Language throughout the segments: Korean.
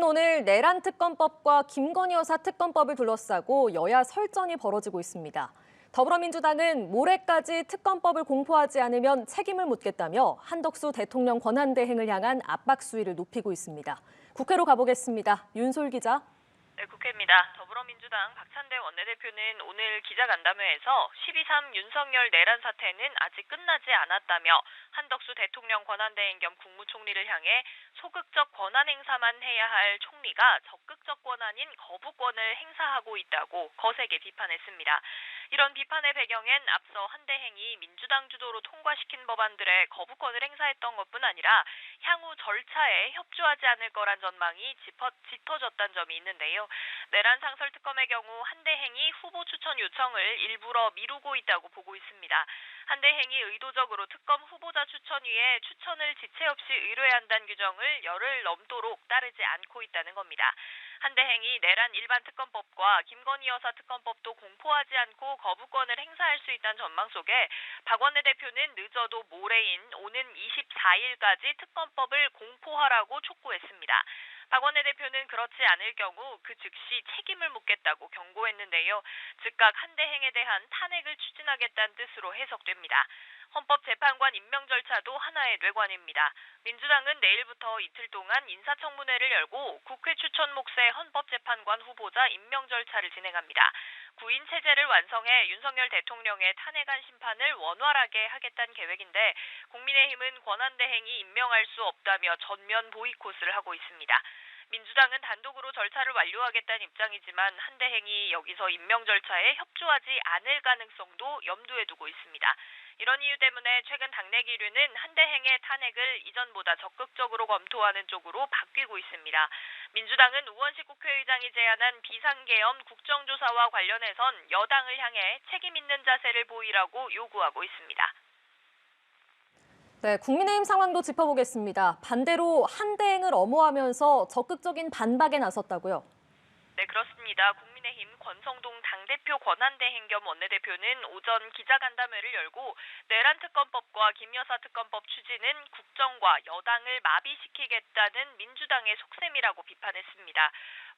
국회는 오늘 내란 특검법과 김건희 여사 특검법을 둘러싸고 여야 설전이 벌어지고 있습니다. 더불어민주당은 모레까지 특검법을 공포하지 않으면 책임을 묻겠다며 한덕수 대통령 권한대행을 향한 압박 수위를 높이고 있습니다. 국회로 가보겠습니다. 윤솔 기자. 네, 국회입니다. 더불어민주당 박찬대 원내대표는 오늘 기자간담회에서 12.3 윤석열 내란 사태는 아직 끝나지 않았다며 한덕수 대통령 권한대행 겸 국무총리를 향해 소극적 권한 행사만 해야 할 총리가 적극적 권한인 거부권을 행사하고 있다고 거세게 비판했습니다. 이런 비판의 배경엔 앞서 한대행이 민주당 주도로 통과시킨 법안들의 거부권을 행사했던 것뿐 아니라 향후 절차에 협조하지 않을 거란 전망이 짙어졌다는 점이 있는데요. 내란 상설 특검의 경우 한대행이 후보 추천 요청을 일부러 미루고 있다고 보고 있습니다. 한대행이 의도적으로 특검 후보자 추천위에 추천을 지체 없이 의뢰한다는 규정을 열흘 넘도록 따르지 않고 있다는 겁니다. 한대행이 내란 일반 특검법과 김건희 여사 특검법도 공포하지 않고 거부권을 행사할 수 있다는 전망 속에 박 원내대표는 늦어도 모레인 오는 24일까지 특검법을 공포하라고 촉구했습니다. 박 원내대표는 그렇지 않을 경우 그 즉시 책임을 묻겠다고 경고했는데요. 즉각 한대행에 대한 탄핵을 추진하겠다는 뜻으로 해석됩니다. 헌법재판관 임명 절차도 하나의 뇌관입니다. 민주당은 내일부터 이틀 동안 인사청문회를 열고 국회 추천 몫의 헌법재판관 후보자 임명 절차를 진행합니다. 구인 체제를 완성해 윤석열 대통령의 탄핵안 심판을 원활하게 하겠다는 계획인데 국민의힘은 권한대행이 임명할 수 없다며 전면 보이콧을 하고 있습니다. 민주당은 단독으로 절차를 완료하겠다는 입장이지만 한대행이 여기서 임명 절차에 협조하지 않을 가능성도 염두에 두고 있습니다. 이런 이유 때문에 최근 당내 기류는 한대행의 탄핵을 이전보다 적극적으로 검토하는 쪽으로 바뀌고 있습니다. 민주당은 우원식 국회의장이 제안한 비상계엄 국정조사와 관련해선 여당을 향해 책임 있는 자세를 보이라고 요구하고 있습니다. 네, 국민의힘 상황도 짚어보겠습니다. 반대로 한대행을 엄호하면서 적극적인 반박에 나섰다고요. 네, 그렇습니다. 국민의힘 권성동 당대표 권한대행 겸 원내대표는 오전 기자간담회를 열고 내란 특검법과 김여사 특검법 추진은 국정과 여당을 마비시키겠다는 민주당의 속셈이라고 비판했습니다.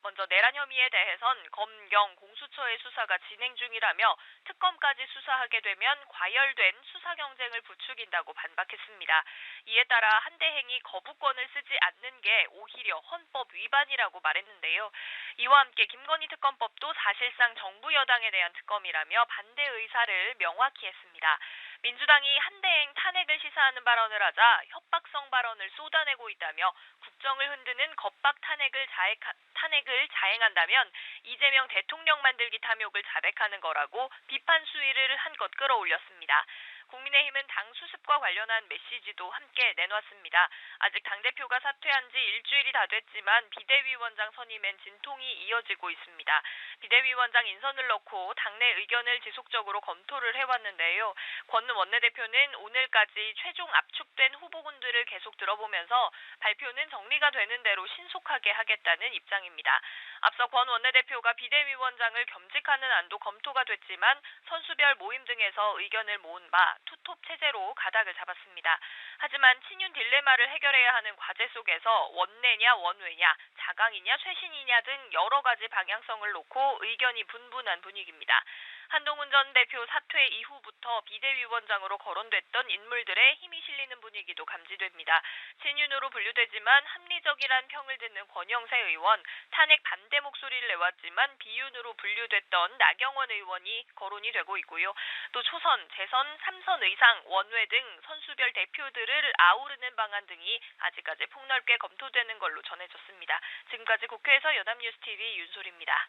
먼저 내란 혐의에 대해선 검경, 공수처의 수사가 진행 중이라며 특검까지 수사하게 되면 과열된 수사 경쟁을 부추긴다고 반박했습니다. 이에 따라 한대행이 거부권을 쓰지 않는 게 오히려 헌법 위반이라고 말했는데요. 이와 함께 김건희 특검법도 사실상 정부 여당에 대한 특검이라며 반대 의사를 명확히 했습니다. 민주당이 한대행 탄핵을 시사하는 발언을 하자 협박성 발언을 쏟아내고 있다며 국정을 흔드는 겁박 탄핵을 자행한다면 이재명 대통령 만들기 탐욕을 자백하는 거라고 비판 수위를 한껏 끌어올렸습니다. 국민의힘은 당 수습과 관련한 메시지도 함께 내놨습니다. 아직 당대표가 사퇴한 지 일주일이 다 됐지만 비대위원장 선임엔 진통이 이어지고 있습니다. 비대위원장 인선을 놓고 당내 의견을 지속적으로 검토를 해왔는데요. 권 원내대표는 오늘까지 최종 압축된 후보군들을 계속 들어보면서 발표는 정리가 되는 대로 신속하게 하겠다는 입장입니다. 앞서 권 원내대표가 비대위원장을 겸직하는 안도 검토가 됐지만 선수별 모임 등에서 의견을 모은 바 투톱 체제로 가닥을 잡았습니다. 하지만 친윤 딜레마를 해결해야 하는 과제 속에서 원내냐 원외냐, 자강이냐 쇄신이냐 등 여러 가지 방향성을 놓고 의견이 분분한 분위기입니다. 한동훈 전 대표 사퇴 이후부터 비대위원장으로 거론됐던 인물들의 힘이 실리는 분위기도 감지됩니다. 친윤으로 분류되지만 합리적이란 평을 듣는 권영세 의원, 탄핵 반대 목소리를 내왔지만 비윤으로 분류됐던 나경원 의원이 거론이 되고 있고요. 또 초선, 재선, 3선 의상, 원외 등 선수별 대표들을 아우르는 방안 등이 아직까지 폭넓게 검토되는 걸로 전해졌습니다. 지금까지 국회에서 연합뉴스TV 윤솔입니다.